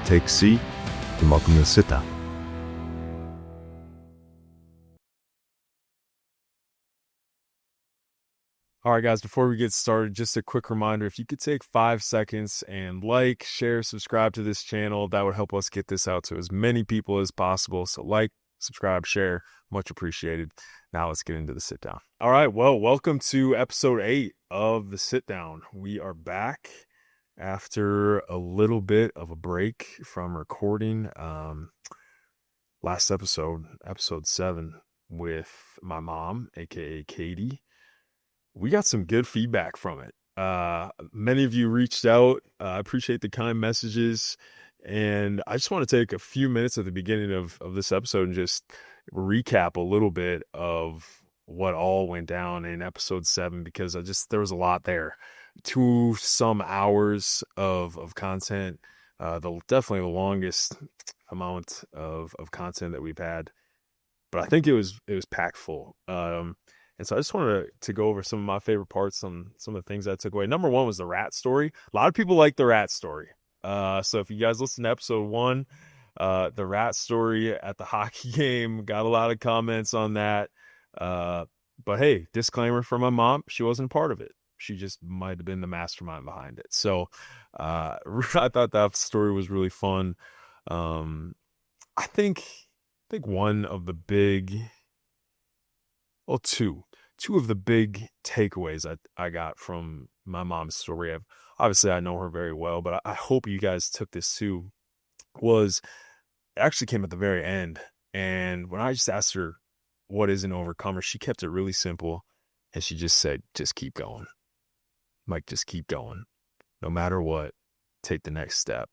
Take a seat and welcome to the sit down. All right, guys, before we get started, just a quick reminder, if you could take 5 seconds and like, share, subscribe to this channel, that would help us get this out to as many people as possible. So like, subscribe, share, much appreciated. Now let's get into the sit down. All right, well, welcome to episode 8 of the sit down. We are back after a little bit of a break from recording last episode 7, with my mom, aka Katie. We got some good feedback from it. Many of you reached out. I appreciate the kind messages. And I just want to take a few minutes at the beginning of this episode and just recap a little bit of what all went down in episode 7, because there was a lot there. 2 some hours of content. Definitely the longest amount of content that we've had. But I think it was packed full. And so I just wanted to go over some of my favorite parts, some of the things I took away. Number 1 was the rat story. A lot of people like the rat story. So if you guys listen to episode 1, the rat story at the hockey game, got a lot of comments on that. But hey, disclaimer from my mom, she wasn't part of it. She just might have been the mastermind behind it. So I thought that story was really fun. I think one of the big... Well, two of the big takeaways I got from my mom's story. Obviously, I know her very well, but I hope you guys took this too. It actually came at the very end. And when I just asked her what is an overcomer, she kept it really simple. And she just said, just keep going. Mike, just keep going. No matter what, take the next step.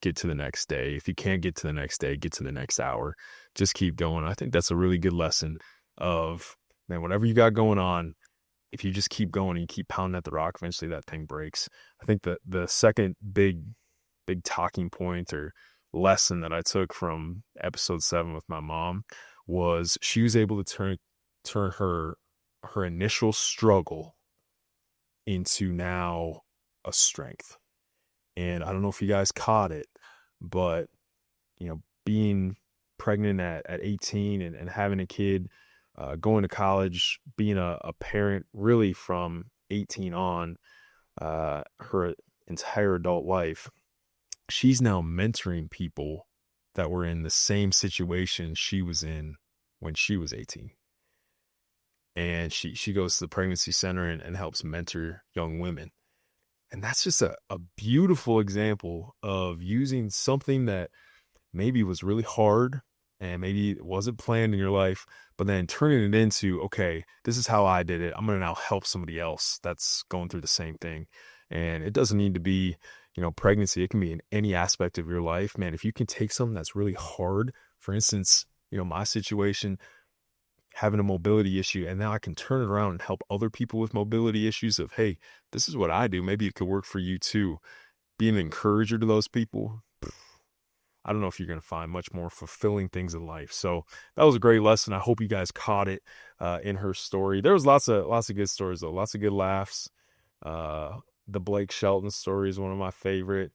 Get to the next day. If you can't get to the next day, get to the next hour. Just keep going. I think that's a really good lesson of, man, whatever you got going on, if you just keep going and you keep pounding at the rock, eventually that thing breaks. I think the second big talking point or lesson that I took from episode 7 with my mom was she was able to turn her initial struggle into now a strength. And I don't know if you guys caught it, but being pregnant at 18 and having a kid, going to college, being a parent really from 18 on, her entire adult life, she's now mentoring people that were in the same situation she was in when she was 18. And she goes to the pregnancy center and helps mentor young women. And that's just a beautiful example of using something that maybe was really hard and maybe it wasn't planned in your life, but then turning it into, okay, this is how I did it. I'm going to now help somebody else that's going through the same thing. And it doesn't need to be, pregnancy. It can be in any aspect of your life. Man, if you can take something that's really hard, for instance, my situation, having a mobility issue, and now I can turn it around and help other people with mobility issues of, hey, this is what I do. Maybe it could work for you too. Be an encourager to those people. I don't know if you're going to find much more fulfilling things in life. So that was a great lesson. I hope you guys caught it in her story. There was lots of good stories though. Lots of good laughs. The Blake Shelton story is one of my favorite.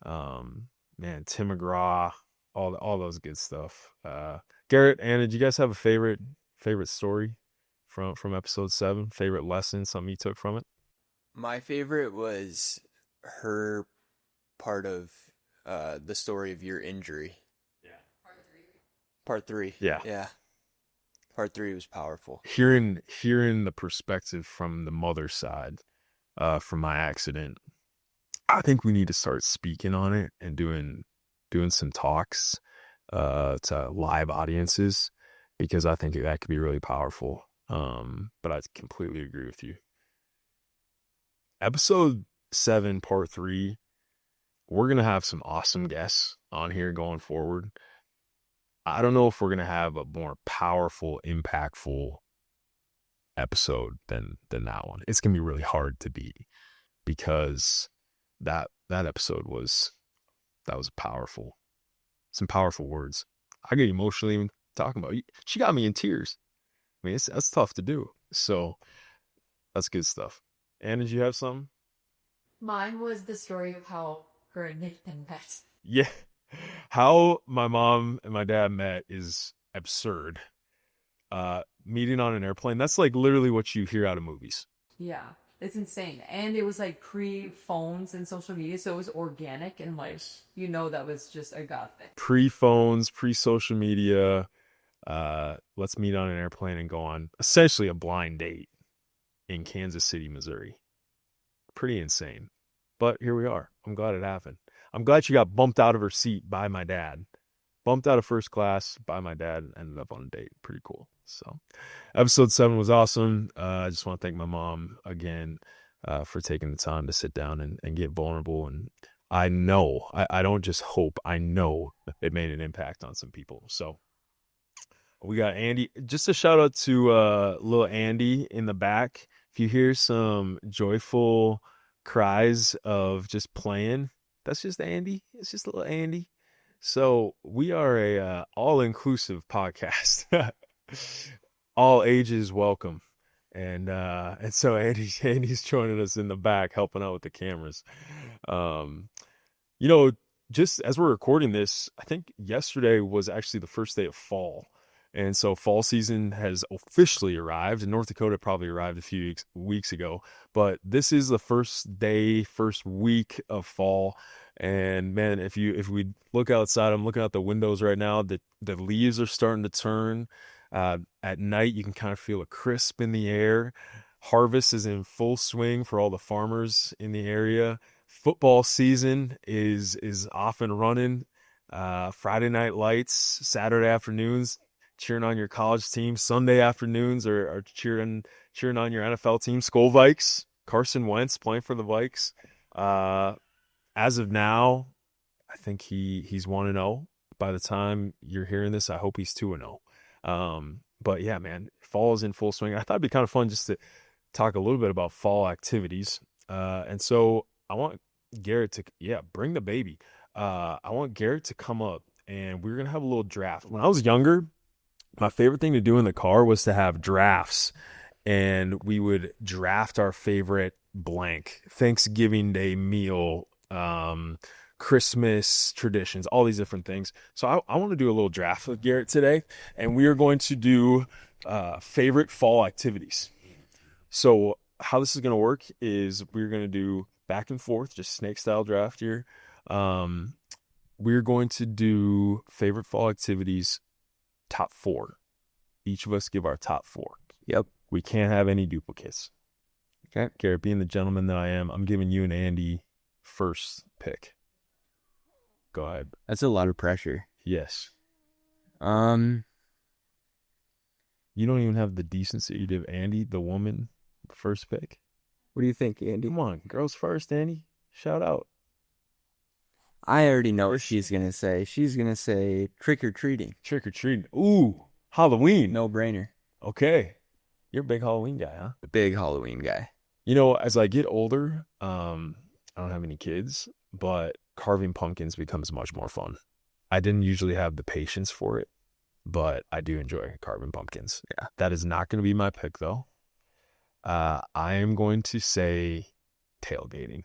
Man, Tim McGraw, all those good stuff. Garrett, Anna, did you guys have a favorite story from episode 7? Favorite lesson, something you took from it? My favorite was her part of the story of your injury. Yeah. Part 3. Yeah. Part 3 was powerful. Hearing the perspective from the mother's side, from my accident, I think we need to start speaking on it and doing some talks to live audiences, because I think that could be really powerful. But I completely agree with you. Episode 7, part 3, we're going to have some awesome guests on here going forward. I don't know if we're going to have a more powerful, impactful episode than that one. It's going to be really hard to beat, because that episode was powerful. Some powerful words. I get emotional even talking about it. She got me in tears. I mean, that's tough to do. So that's good stuff. Anna, did you have something? Mine was the story of how her and Nathan met. Yeah. How my mom and my dad met is absurd. Meeting on an airplane, that's like literally what you hear out of movies. Yeah, it's insane. And it was like pre-phones and social media, so it was organic and like that was just a God thing. Pre-phones, pre-social media. Let's meet on an airplane and go on essentially a blind date in Kansas City, Missouri. Pretty insane. But here we are. I'm glad it happened. I'm glad she got bumped out of her seat by my dad. Bumped out of first class by my dad and ended up on a date. Pretty cool. So episode 7 was awesome. I just want to thank my mom again for taking the time to sit down and get vulnerable. And I know, I don't just hope, I know it made an impact on some people. So we got Andy. Just a shout out to little Andy in the back. If you hear some joyful cries of just playing, that's just Andy. It's just little Andy. So we are a all-inclusive podcast. All ages welcome. And so Andy's joining us in the back, helping out with the cameras. Just as we're recording this, I think yesterday was actually the first day of fall. And so fall season has officially arrived. In North Dakota, it probably arrived a few weeks ago. But this is the first day, first week of fall. And man, if we look outside, I'm looking out the windows right now. The leaves are starting to turn. At night, you can kind of feel a crisp in the air. Harvest is in full swing for all the farmers in the area. Football season is off and running. Friday night lights, Saturday afternoons, cheering on your college team. Sunday afternoons are cheering on your NFL team. Skol Vikes, Carson Wentz playing for the Vikes. As of now, I think he's 1-0. By the time you're hearing this, I hope he's 2-0. But yeah, man, fall is in full swing. I thought it'd be kind of fun just to talk a little bit about fall activities. And so I want Garrett to, bring the baby. I want Garrett to come up and we're going to have a little draft. When I was younger, my favorite thing to do in the car was to have drafts, and we would draft our favorite blank Thanksgiving Day meal, Christmas traditions, all these different things. So I want to do a little draft with Garrett today, and we are going to do favorite fall activities. So how this is going to work is we're going to do back and forth, just snake style draft here. We're going to do favorite fall activities, top 4. Each of us give our top 4. Yep. We can't have any duplicates. Okay. Garrett, being the gentleman that I am, I'm giving you and Andy first pick. Go ahead. That's a lot of pressure. Yes. Um, You don't even have the decency to give Andy, the woman, the first pick. what do you think, Andy? Come on, girls first, Andy. Shout out. I already know what she's gonna say. She's gonna say trick or treating. Trick or treating. Ooh, Halloween. No brainer. Okay. You're a big Halloween guy, huh? The big Halloween guy. As I get older, I don't have any kids, but carving pumpkins becomes much more fun. I didn't usually have the patience for it, but I do enjoy carving pumpkins. Yeah. That is not going to be my pick, though. I am going to say tailgating.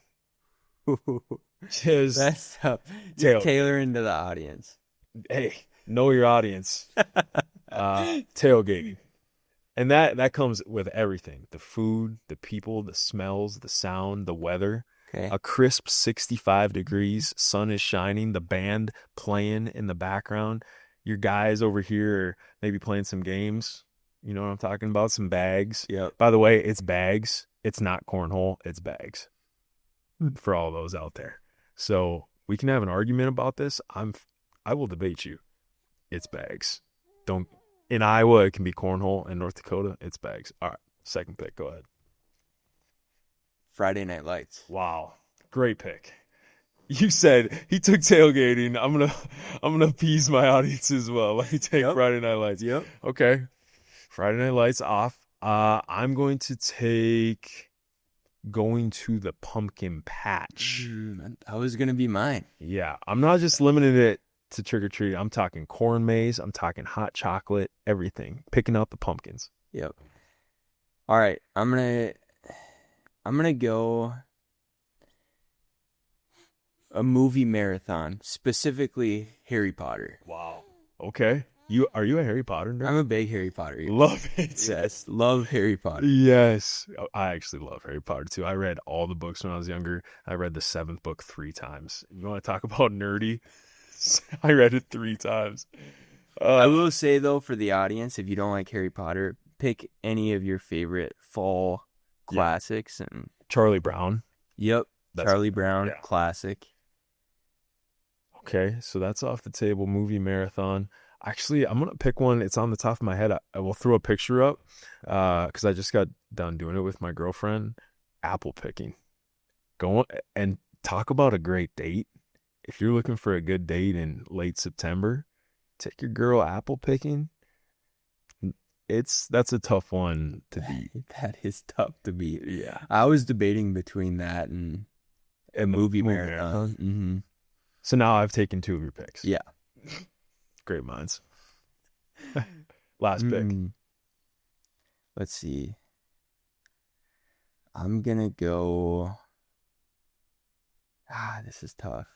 Just That's up. Tailoring to the audience. Hey, know your audience. Tailgating. And that comes with everything. The food, the people, the smells, the sound, the weather. Okay. A crisp 65 degrees, sun is shining, the band playing in the background. Your guys over here are maybe playing some games. You know what I'm talking about? Some bags. Yep. By the way, it's bags. It's not cornhole. It's bags. For all those out there. So we can have an argument about this. I will debate you. It's bags. In Iowa, it can be cornhole. In North Dakota, it's bags. All right. Second pick. Go ahead. Friday Night Lights. Wow. Great pick. You said he took tailgating. I'm gonna appease my audience as well. Let me take Friday Night Lights. Yep. Okay. Friday Night Lights off. I'm going to take going to the pumpkin patch. That was gonna be mine. Yeah. I'm not just limiting it to trick or treat. I'm talking corn maze. I'm talking hot chocolate, everything. Picking out the pumpkins. Yep. All right. I'm gonna go. A movie marathon, specifically Harry Potter. Wow. Okay. Are you a Harry Potter nerd? I'm a big Harry Potter. Love it. Yes, love Harry Potter. Yes. I actually love Harry Potter too. I read all the books when I was younger. I read the 7th book 3 times. You want to talk about nerdy? I read it 3 times. I will say, though, for the audience, if you don't like Harry Potter, pick any of your favorite fall classics. And Charlie Brown. Yep. Charlie Brown, classic. Okay, so that's off the table. Movie marathon. Actually, I'm going to pick one. It's on the top of my head. I will throw a picture up because I just got done doing it with my girlfriend. Apple picking. Go and talk about a great date. If you're looking for a good date in late September, take your girl apple picking. That's a tough one to beat. That is tough to beat. Yeah. I was debating between that and a movie marathon. Mm-hmm. So now I've taken 2 of your picks. Yeah. Great minds. Last pick. Let's see. I'm going to go. This is tough.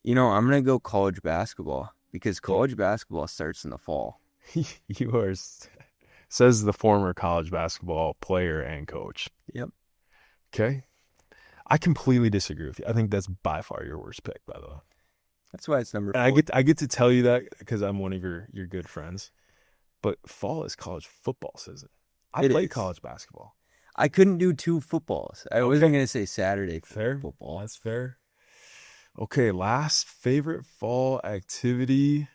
I'm going to go college basketball because college basketball starts in the fall. You are, says the former college basketball player and coach. Yep. Okay. I completely disagree with you. I think that's by far your worst pick, by the way. That's why it's number 4. And I get to tell you that because I'm one of your good friends. But fall is college football season. I played college basketball. I couldn't do 2 footballs. I wasn't going to say Saturday football. That's fair. Okay, last favorite fall activity.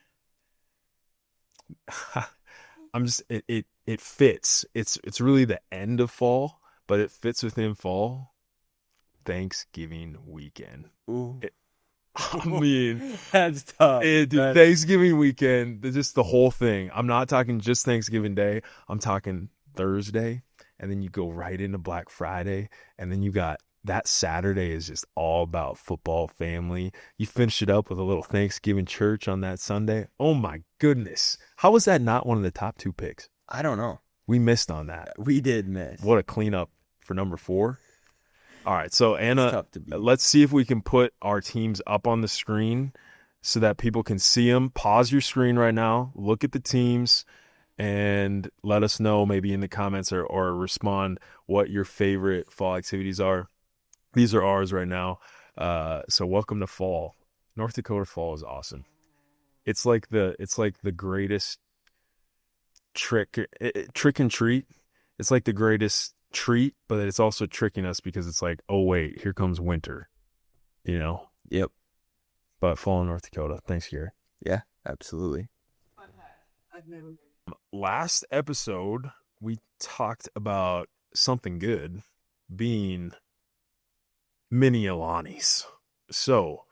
It fits. It's really the end of fall, but it fits within fall. Thanksgiving weekend. Ooh. I mean, that's tough. Thanksgiving weekend, just the whole thing. I'm not talking just Thanksgiving Day. I'm talking Thursday, and then you go right into Black Friday, and then you got that Saturday is just all about football, family. You finish it up with a little Thanksgiving church on that Sunday. Oh my goodness. How was that not one of the top 2 picks? I don't know. We missed on that. We did miss. What a cleanup for number 4. All right, so Anna, let's see if we can put our teams up on the screen so that people can see them. Pause your screen right now, look at the teams, and let us know maybe in the comments or respond what your favorite fall activities are. These are ours right now. So welcome to fall. North Dakota fall is awesome. It's like the greatest trick and treat. It's like the greatest treat, but it's also tricking us because it's like, oh wait, here comes winter. Yep. But fall in North Dakota. Thanks, Gary. Yeah, absolutely. Last episode we talked about something good being mini Alani's. So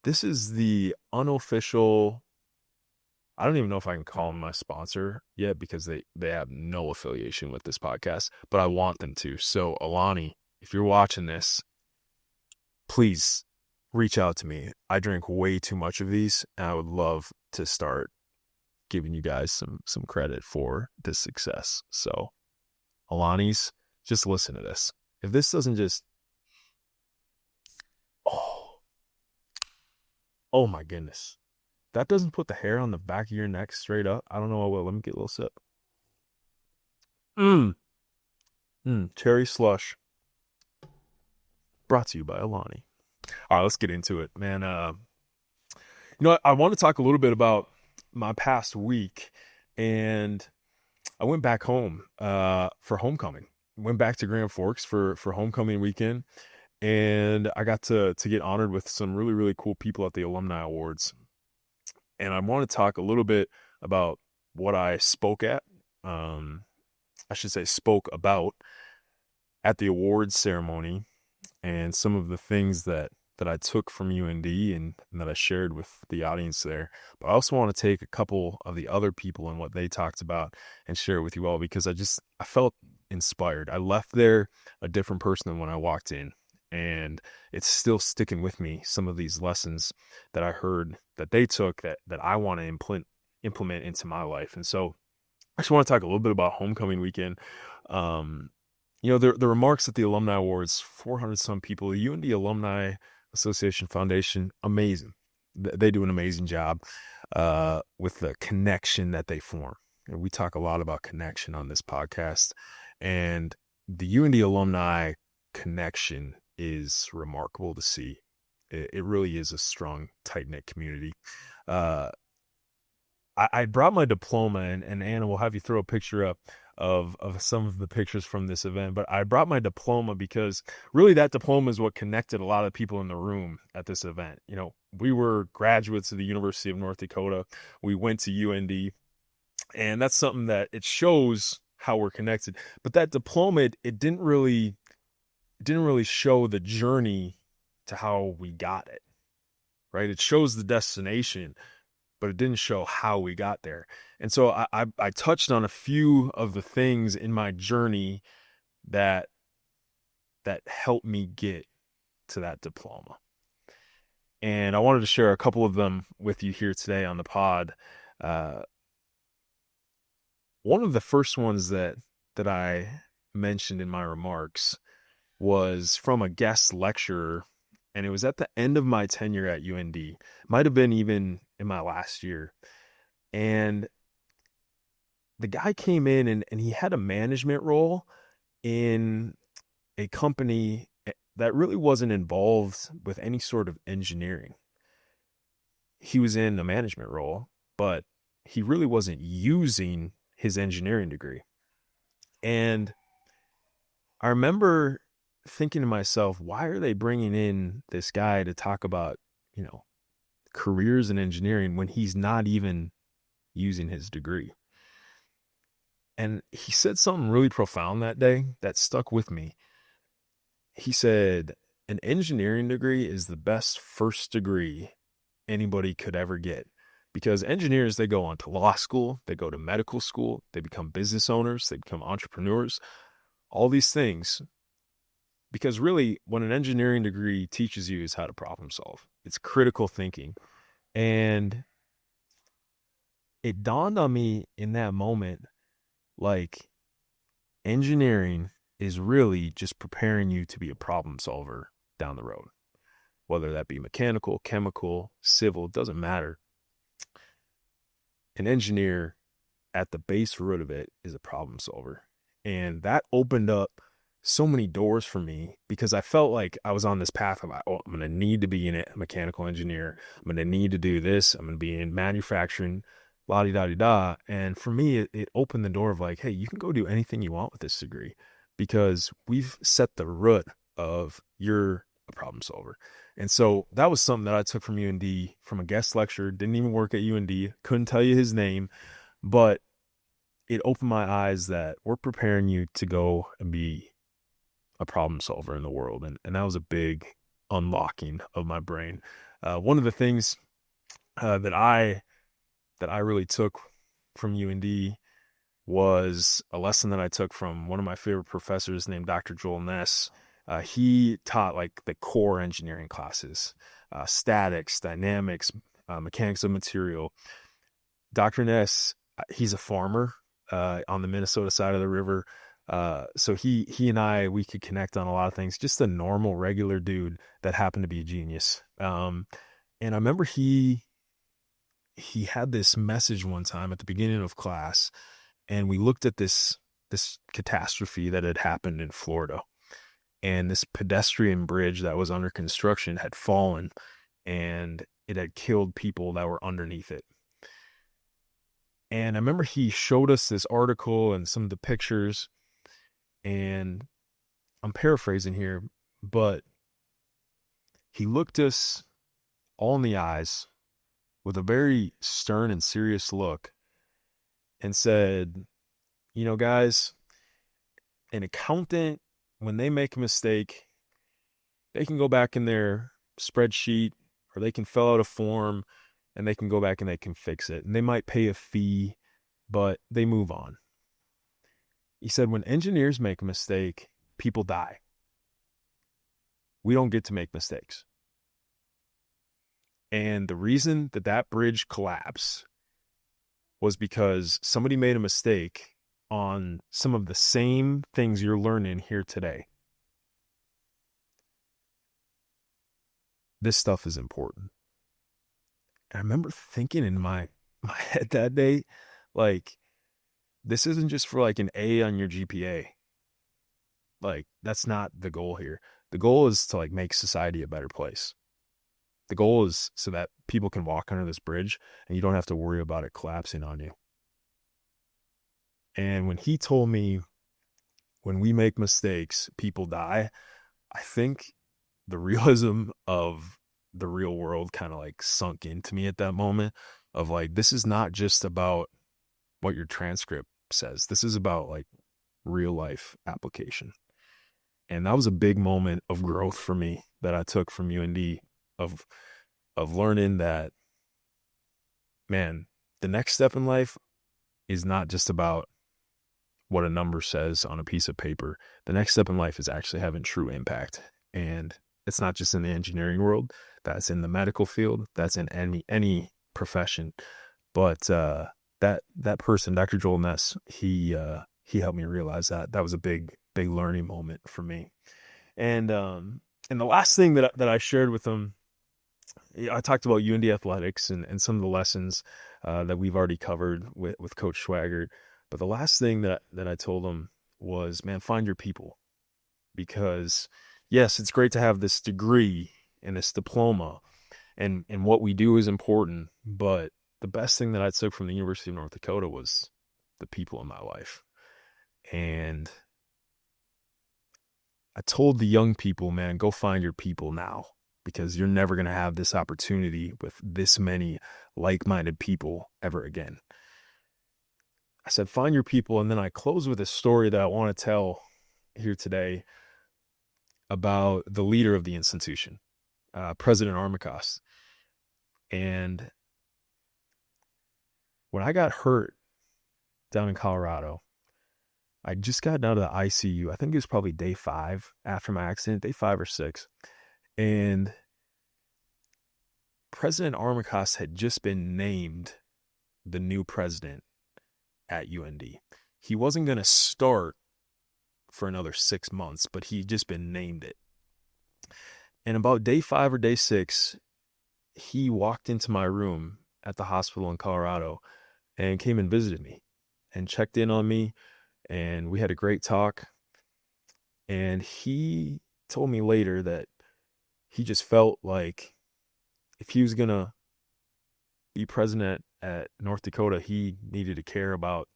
this is the unofficial, I don't even know if I can call them my sponsor yet because they have no affiliation with this podcast, but I want them to. So Alani, if you're watching this, please reach out to me. I drink way too much of these, and I would love to start giving you guys some credit for this success. So Alani's, just listen to this. If this doesn't just, oh my goodness. That doesn't put the hair on the back of your neck straight up. I don't know what will. Let me get a little sip. Cherry slush. Brought to you by Alani. All right, let's get into it, man. I want to talk a little bit about my past week, and I went back home for homecoming. Went back to Grand Forks for homecoming weekend, and I got to get honored with some really, really cool people at the Alumni Awards. And I want to talk a little bit about what I spoke at. Spoke about at the awards ceremony, and some of the things that I took from UND and that I shared with the audience there. But I also want to take a couple of the other people and what they talked about and share it with you all, because I felt inspired. I left there a different person than when I walked in. And it's still sticking with me, some of these lessons that I heard that they took that I want to implement into my life. And so I just want to talk a little bit about homecoming weekend. The remarks at the Alumni Awards, 400 some people. The UND alumni Association Foundation, amazing. They do an amazing job with the connection that they form. And we talk a lot about connection on this podcast. And the UND alumni connection is remarkable to see. It really is a strong, tight-knit community. I brought my diploma, and Anna, will have you throw a picture up of some of the pictures from this event. But I brought my diploma because really that diploma is what connected a lot of people in the room at this event. You know, we were graduates of the University of North Dakota. We went to UND, and that's something that it shows how we're connected. But that diploma, it didn't really show the journey to how we got it, right? It shows the destination, but it didn't show how we got there. And so I touched on a few of the things in my journey that helped me get to that diploma. And I wanted to share a couple of them with you here today on the pod. One of the first ones that I mentioned in my remarks was from a guest lecturer, and it was at the end of my tenure at UND. Might have been even in my last year. And the guy came in and he had a management role in a company that really wasn't involved with any sort of engineering. He was in a management role, but he really wasn't using his engineering degree. And I remember thinking to myself, why are they bringing in this guy to talk about, you know, careers in engineering when he's not even using his degree? And he said something really profound that day that stuck with me. He said, an engineering degree is the best first degree anybody could ever get, because engineers, they go on to law school, they go to medical school, they become business owners, they become entrepreneurs, all these things. Because really, what an engineering degree teaches you is how to problem solve. It's critical thinking. And it dawned on me in that moment, like, engineering is really just preparing you to be a problem solver down the road. Whether that be mechanical, chemical, civil, it doesn't matter. An engineer, at the base root of it, is a problem solver. And that opened up so many doors for me, because I felt like I was on this path of, oh, I'm going to need to be a mechanical engineer. I'm going to need to do this. I'm going to be in manufacturing, la-di-da-di-da. And for me, it opened the door of like, hey, you can go do anything you want with this degree, because we've set the root of you're a problem solver. And so that was something that I took from UND, from a guest lecturer. Didn't even work at UND. Couldn't tell you his name, but it opened my eyes that we're preparing you to go and be a problem solver in the world. And that was a big unlocking of my brain. One of the things that I really took from UND was a lesson that I took from one of my favorite professors named Dr. Joel Ness. He taught like the core engineering classes, statics, dynamics, mechanics of material. Dr. Ness, he's a farmer on the Minnesota side of the river. So he and I, we could connect on a lot of things, just a normal, regular dude that happened to be a genius. And I remember he had this message one time at the beginning of class, and we looked at this catastrophe that had happened in Florida, and this pedestrian bridge that was under construction had fallen, and it had killed people that were underneath it. And I remember he showed us this article and some of the pictures, and I'm paraphrasing here, but he looked us all in the eyes with a very stern and serious look and said, you know, guys, an accountant, when they make a mistake, they can go back in their spreadsheet, or they can fill out a form, and they can go back and they can fix it. And they might pay a fee, but they move on. He said, when engineers make a mistake, people die. We don't get to make mistakes. And the reason that bridge collapsed was because somebody made a mistake on some of the same things you're learning here today. this stuff is important. And I remember thinking in my head that day, like, this isn't just for like an A on your GPA. Like, that's not the goal here. The goal is to like make society a better place. The goal is so that people can walk under this bridge and you don't have to worry about it collapsing on you. And when he told me, when we make mistakes, people die, I think the realism of the real world kind of like sunk into me at that moment of like, this is not just about what your transcript says. This is about like real life application. And that was a big moment of growth for me that I took from UND of learning that, man, the next step in life is not just about what a number says on a piece of paper. The next step in life is actually having true impact. And it's not just in the engineering world, that's in the medical field, that's in any profession. But that person, Dr. Joel Ness, he helped me realize that. That was a big learning moment for me. And the last thing that I shared with him, I talked about UND athletics and some of the lessons that we've already covered with Coach Schwaggart. But the last thing that I told him was, man, find your people. Because yes, it's great to have this degree and this diploma, and what we do is important. But the best thing that I took from the University of North Dakota was the people in my life. And I told the young people, man, go find your people now, because you're never going to have this opportunity with this many like-minded people ever again. I said, find your people. And then I close with a story that I want to tell here today about the leader of the institution, President Armacost. And when I got hurt down in Colorado, I just got out of the ICU. I think it was probably day 5 after my accident, day 5 or 6. And President Armacost had just been named the new president at UND. He wasn't going to start for another 6 months, but he'd just been named it. And about day 5 or day 6, he walked into my room at the hospital in Colorado and came and visited me and checked in on me. And we had a great talk. And he told me later that he just felt like if he was going to be president at North Dakota, he needed to care about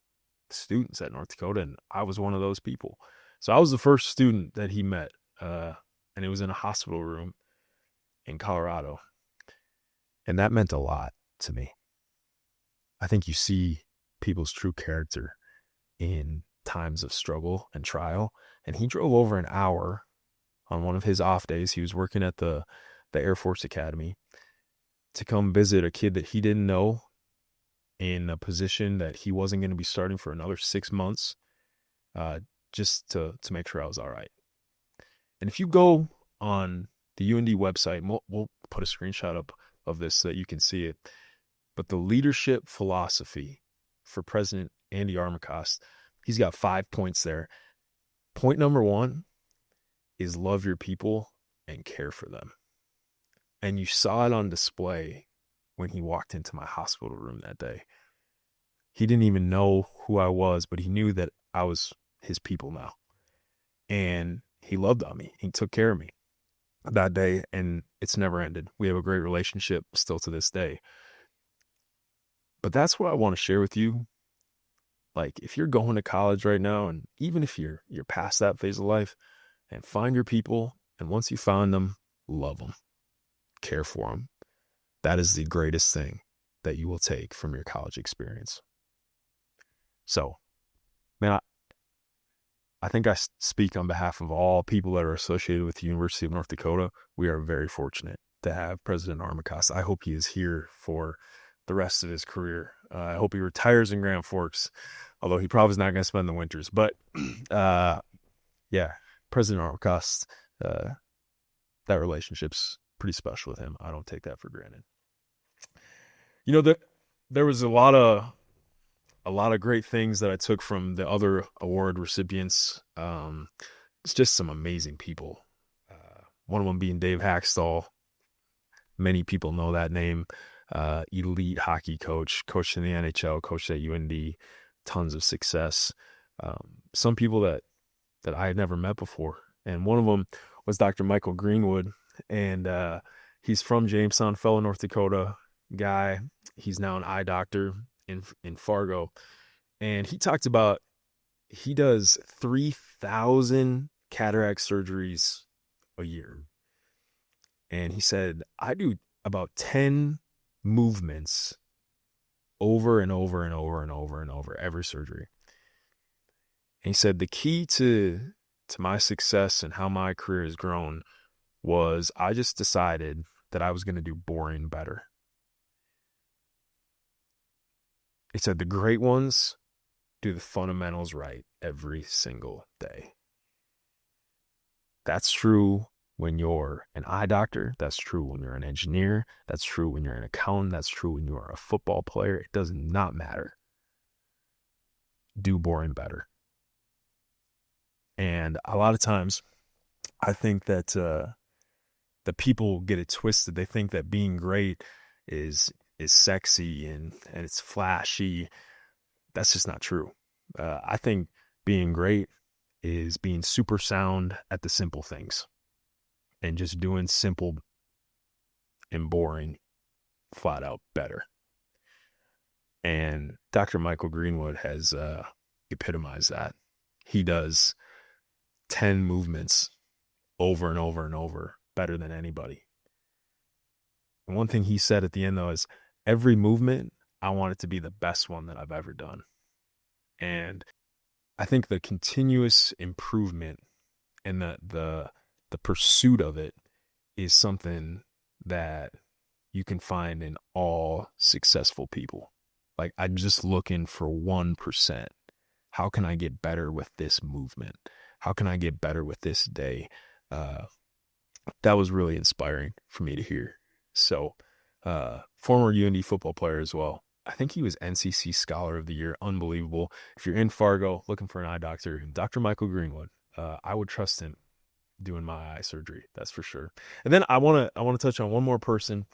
students at North Dakota. And I was one of those people. So I was the first student that he met. And it was in a hospital room in Colorado. And that meant a lot to me. I think you see people's true character in times of struggle and trial. And he drove over an hour on one of his off days. He was working at the Air Force Academy to come visit a kid that he didn't know in a position that he wasn't going to be starting for another 6 months, just to make sure I was all right. And if you go on the UND website, and we'll put a screenshot up of this so that you can see it, but the leadership philosophy for President Andy Armacost, he's got 5 points there. Point number 1 is love your people and care for them. And you saw it on display when he walked into my hospital room that day. He didn't even know who I was, but he knew that I was his people now. And he loved on me. He took care of me that day, and it's never ended. We have a great relationship still to this day. But that's what I want to share with you. Like, if you're going to college right now, and even if you're past that phase of life, and find your people, and once you find them, love them, care for them. That is the greatest thing that you will take from your college experience. So, man, I think I speak on behalf of all people that are associated with the University of North Dakota. We are very fortunate to have President Armacost. I hope he is here for the rest of his career. I hope he retires in Grand Forks, although he probably is not going to spend the winters. But yeah, President Armacost, that relationship's pretty special with him. I don't take that for granted. You know, there was a lot of great things that I took from the other award recipients. It's just some amazing people. One of them being Dave Hackstall, Many people know that name. Elite hockey coach, coached in the NHL, coached at UND, tons of success. Some people that I had never met before, and one of them was Dr. Michael Greenwood, and he's from Jamestown, fellow North Dakota guy. He's now an eye doctor in Fargo, and he talked about he does 3,000 cataract surgeries a year. And he said, I do about 10 movements over and over and over and over and over every surgery. And he said, the key to my success and how my career has grown was I just decided that I was going to do boring better. He said, the great ones do the fundamentals right every single day. That's true when you're an eye doctor. That's true when you're an engineer. That's true when you're an accountant. That's true when you are a football player. It does not matter. Do boring better. And a lot of times, I think that the people get it twisted. They think that being great is sexy and it's flashy. That's just not true. I think being great is being super sound at the simple things and just doing simple and boring flat out better. And Dr. Michael Greenwood has epitomized that. He does 10 movements over and over and over better than anybody. And one thing he said at the end, though, is every movement, I want it to be the best one that I've ever done. And I think the continuous improvement and the pursuit of it is something that you can find in all successful people. Like, I'm just looking for 1%. How can I get better with this movement? How can I get better with this day? That was really inspiring for me to hear. So, former UND football player as well. I think he was NCC Scholar of the Year. Unbelievable. If you're in Fargo looking for an eye doctor, Dr. Michael Greenwood, I would trust him doing my eye surgery. That's for sure. And then I want to touch on one more person.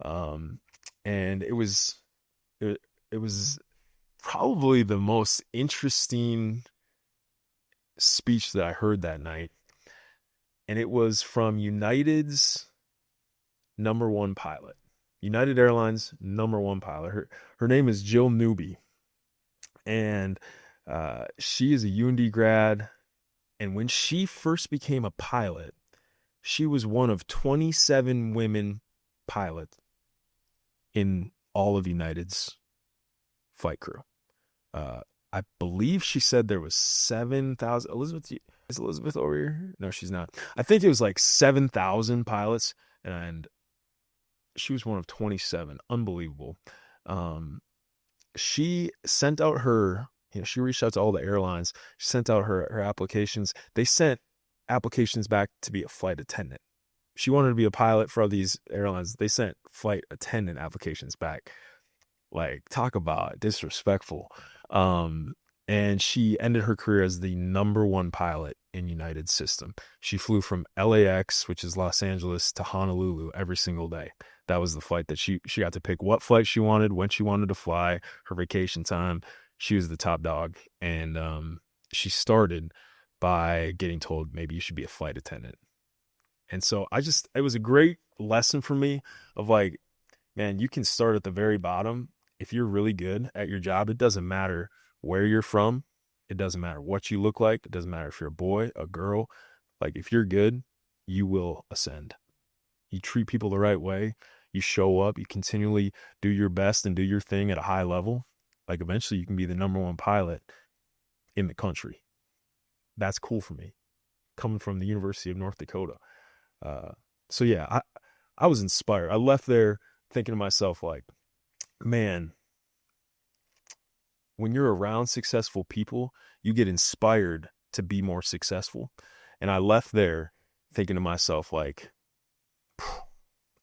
And it was probably the most interesting speech that I heard that night. And it was from United's number one pilot. United Airlines number one pilot. Her name is Jill Newby, and she is a UND grad. And when she first became a pilot, she was one of 27 women pilots in all of United's flight crew. I believe she said there was 7,000. Is Elizabeth over here? No, she's not. I think it was like 7,000 pilots, and she was one of 27. Unbelievable. She sent out her, she reached out to all the airlines. She sent out her applications. They sent applications back to be a flight attendant. She wanted to be a pilot for all these airlines. They sent flight attendant applications back. Like, talk about disrespectful. And she ended her career as the number one pilot in United system. She flew from LAX, which is Los Angeles, to Honolulu every single day. That was the flight that she got to pick what flight she wanted, when she wanted to fly, her vacation time. She was the top dog. And she started by getting told, maybe you should be a flight attendant. And so it was a great lesson for me of like, man, you can start at the very bottom. If you're really good at your job, it doesn't matter where you're from. It doesn't matter what you look like. It doesn't matter if you're a boy, a girl. Like, if you're good, you will ascend. You treat people the right way. You show up. You continually do your best and do your thing at a high level. Like, eventually you can be the number one pilot in the country. That's cool for me, coming from the University of North Dakota. So yeah, I was inspired. I left there thinking to myself, like, man, when you're around successful people, you get inspired to be more successful. And I left there thinking to myself, like,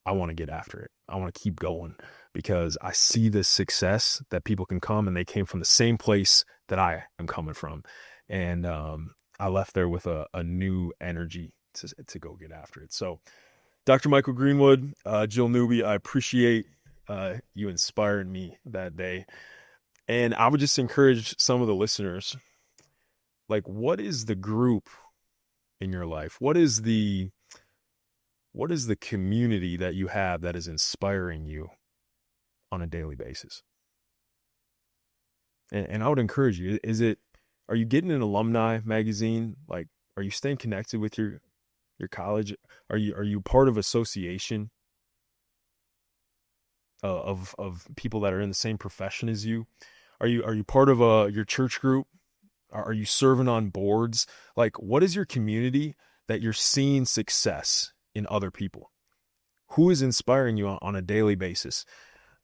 I want to get after it. I want to keep going because I see this success that people can come, and they came from the same place that I am coming from. And I left there with a new energy to go get after it. So Dr. Michael Greenwood, Jill Newby, I appreciate you inspired me that day. And I would just encourage some of the listeners, like, what is the group in your life? What is the community that you have that is inspiring you on a daily basis? And I would encourage you, are you getting an alumni magazine? Like, are you staying connected with your college? Are you part of association of people that are in the same profession as you? Are you part of your church group? Are you serving on boards? Like, what is your community that you're seeing success in other people? Who is inspiring you on a daily basis?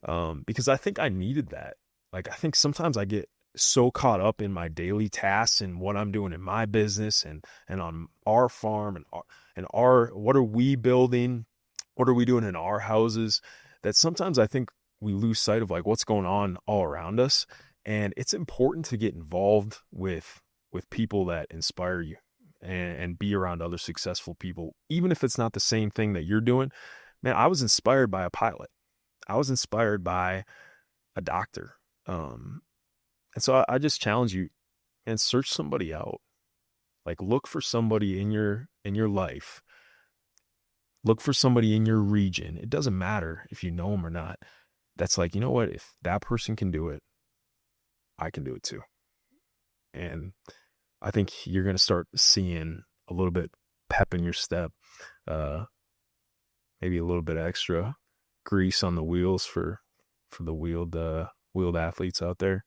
Because I think I needed that. Like, I think sometimes I get so caught up in my daily tasks and what I'm doing in my business and on our farm and what are we building? What are we doing in our houses? That sometimes I think we lose sight of like what's going on all around us. And it's important to get involved with people that inspire you and be around other successful people, even if it's not the same thing that you're doing. Man, I was inspired by a pilot. I was inspired by a doctor. And so I just challenge you and search somebody out. Like, look for somebody in your life. Look for somebody in your region. It doesn't matter if you know them or not. That's like, you know what? If that person can do it, I can do it too. And I think you're going to start seeing a little bit pep in your step, maybe a little bit extra grease on the wheels for the wheeled athletes out there.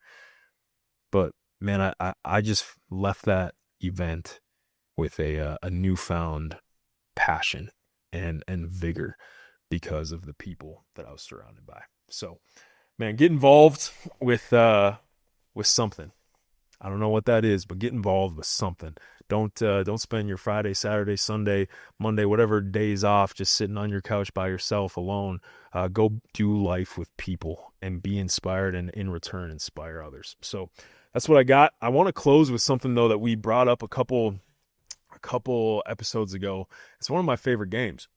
But man, I just left that event with a newfound passion and vigor because of the people that I was surrounded by. So, man, get involved with something. I don't know what that is, but get involved with something. Don't spend your Friday, Saturday, Sunday, Monday, whatever days off just sitting on your couch by yourself alone. Go do life with people and be inspired, and in return inspire others. So that's what I got. I want to close with something though that we brought up a couple episodes ago. It's one of my favorite games.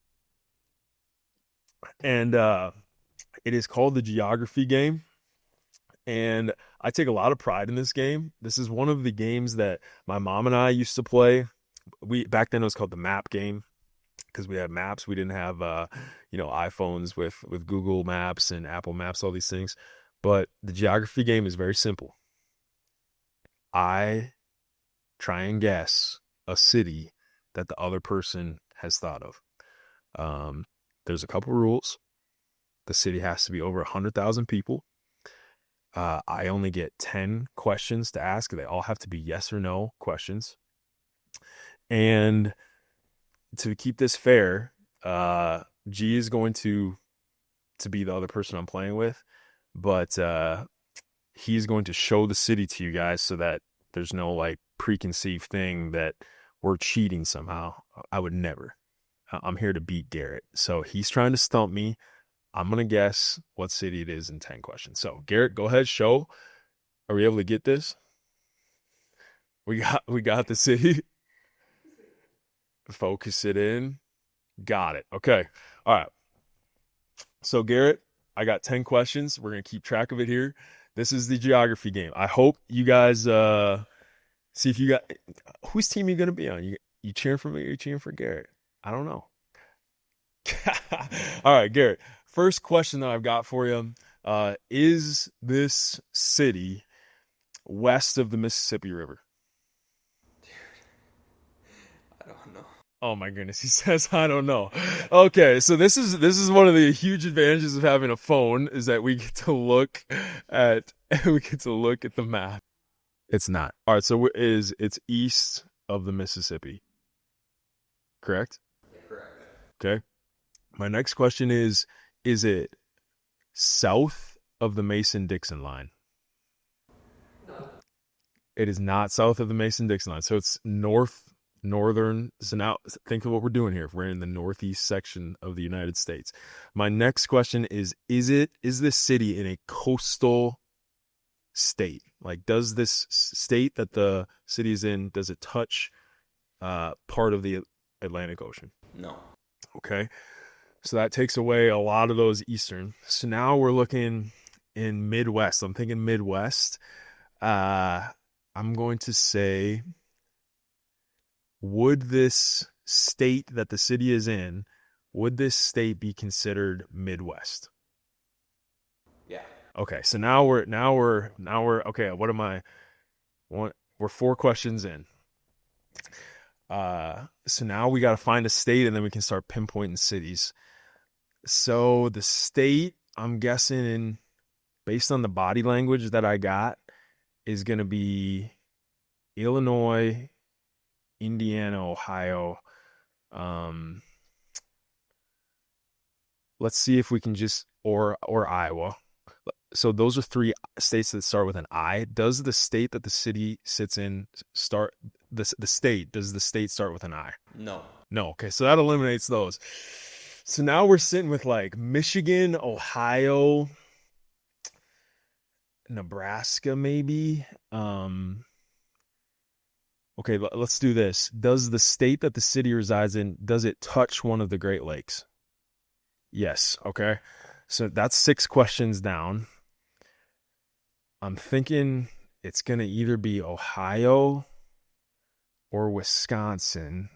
And it is called the geography game. And I take a lot of pride in this game. This is one of the games that my mom and I used to play. Back then it was called the map game because we had maps. We didn't have iPhones with Google Maps and Apple Maps, all these things. But the geography game is very simple. I try and guess a city that the other person has thought of. There's a couple rules. The city has to be over 100,000 people. I only get 10 questions to ask. They all have to be yes or no questions. And to keep this fair, G is going to be the other person I'm playing with, but he's going to show the city to you guys so that there's no like preconceived thing that we're cheating somehow. I would never. I'm here to beat Garrett. So he's trying to stump me. I'm going to guess what city it is in 10 questions. So, Garrett, go ahead, show. Are we able to get this? We got the city. Focus it in. Got it. Okay. All right. So, Garrett, I got 10 questions. We're going to keep track of it here. This is the geography game. I hope you guys see if you got whose team you going to be on. You cheering for me or you cheering for Garrett? I don't know. All right, Garrett. First question that I've got for you, is this city west of the Mississippi River? Dude, I don't know. Oh my goodness, he says I don't know. Okay, so this is one of the huge advantages of having a phone is that we get to look at the map. It's not. All right, so it's east of the Mississippi. Correct? Correct. Okay. My next question is it south of the Mason-Dixon line? No. It is not south of the Mason-Dixon line. So it's northern. So now think of what we're doing here. If we're in the northeast section of the United States. My next question is this city in a coastal state? Like, does this state that the city is in, does it touch part of the Atlantic Ocean? No. Okay. So that takes away a lot of those Eastern. So now we're looking in Midwest. I'm thinking Midwest. I'm going to say, would this state that the city is in, would this state be considered Midwest? Yeah. Okay, so now we're okay. What am I? We're 4 questions in. So now we got to find a state, and then we can start pinpointing cities. So the state, I'm guessing, based on the body language that I got, is going to be Illinois, Indiana, Ohio. Let's see if we can just or Iowa. So those are 3 states that start with an I. Does the state that the city sits in start the state? Does the state start with an I? No. No. Okay, so that eliminates those. So now we're sitting with like Michigan, Ohio, Nebraska, maybe. Okay, let's do this. Does the state that the city resides in, does it touch one of the Great Lakes? Yes. Okay. So that's 6 questions down. I'm thinking it's going to either be Ohio or Wisconsin,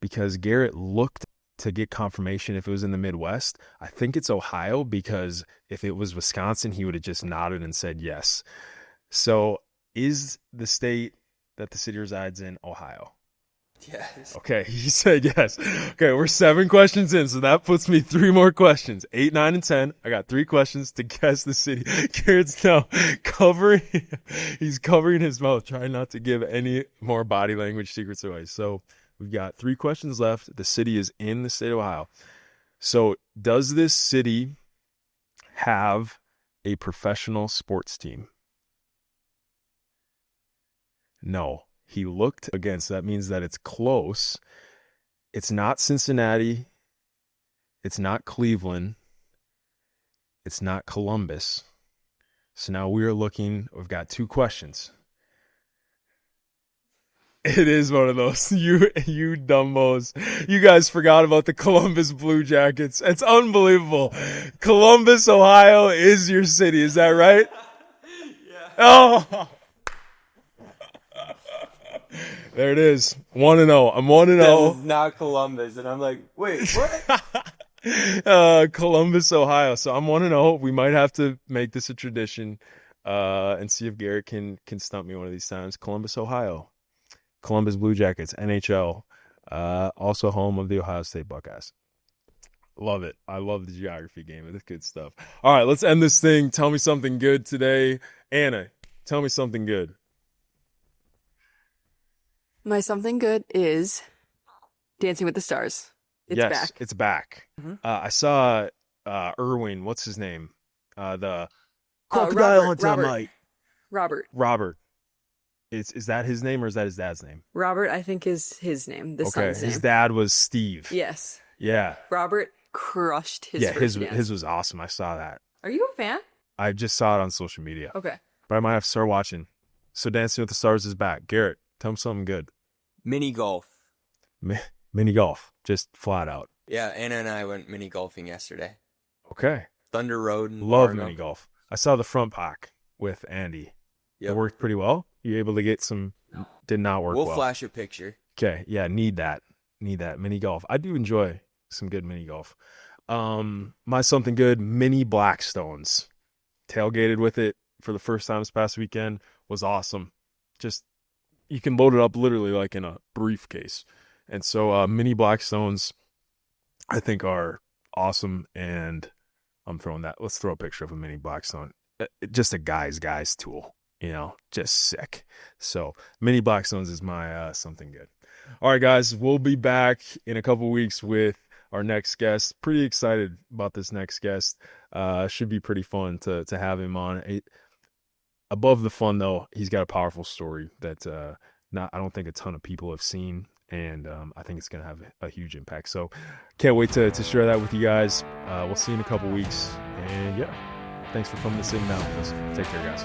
because Garrett looked to get confirmation if it was in the Midwest. I think it's Ohio, because if it was Wisconsin, he would have just nodded and said yes. So is the state that the city resides in Ohio? Yes. Okay, he said yes. Okay, we're 7 questions in, so that puts me 3 more questions. 8, 9, and 10. I got 3 questions to guess the city. Garrett's now he's covering his mouth, trying not to give any more body language secrets away. So we've got 3 questions left. The city is in the state of Ohio. So does this city have a professional sports team? No. He looked again, so that means that it's close. It's not Cincinnati. It's not Cleveland. It's not Columbus. So now we've got 2 questions. It is one of those. You dumbos. You guys forgot about the Columbus Blue Jackets. It's unbelievable. Columbus, Ohio is your city. Is that right? Yeah. Oh! There it is. 1-0. I'm 1-0. This is not Columbus. And I'm like, wait, what? Columbus, Ohio. So I'm 1-0. We might have to make this a tradition and see if Garrett can stump me one of these times. Columbus, Ohio. Columbus Blue Jackets, NHL. Also home of the Ohio State Buckeyes. Love it. I love the geography game. It's good stuff. All right, let's end this thing. Tell me something good today. Anna, tell me something good. My something good is Dancing with the Stars. It's back. It's back. Mm-hmm. I saw Irwin. What's his name? The crocodile hunter Mike. Robert. Is that his name or is that his dad's name? Robert, I think, is his name. The son's name. His dad was Steve. Yes. Yeah. Robert crushed his first dance. His was awesome. I saw that. Are you a fan? I just saw it on social media. Okay. But I might have to start watching. So Dancing with the Stars is back. Garrett, tell me something good. Mini golf. Mini golf, just flat out. Yeah, Anna and I went mini golfing yesterday. Okay. Thunder Road. And Love Fargo. mini golf. I saw the front pack with Andy. Yep. It worked pretty well. You able to get some? Did not work well. We'll flash a picture. Okay. Yeah, need that mini golf. I do enjoy some good mini golf. My something good, mini Blackstones. Tailgated with it for the first time this past weekend. Was awesome. Just, you can load it up literally like in a briefcase. And so mini Blackstones, I think, are awesome. And I'm throwing that. Let's throw a picture of a mini Blackstone. Just a guy's tool, just sick. So mini Blackstones is my something good. All right, guys, we'll be back in a couple weeks with our next guest. Pretty excited about this next guest. Should be pretty fun to have him on. Above the fun, though, he's got a powerful story that I don't think a ton of people have seen, and I think it's going to have a huge impact. So can't wait to share that with you guys. We'll see you in a couple weeks. And, yeah, thanks for coming to sit down with us. Take care, guys.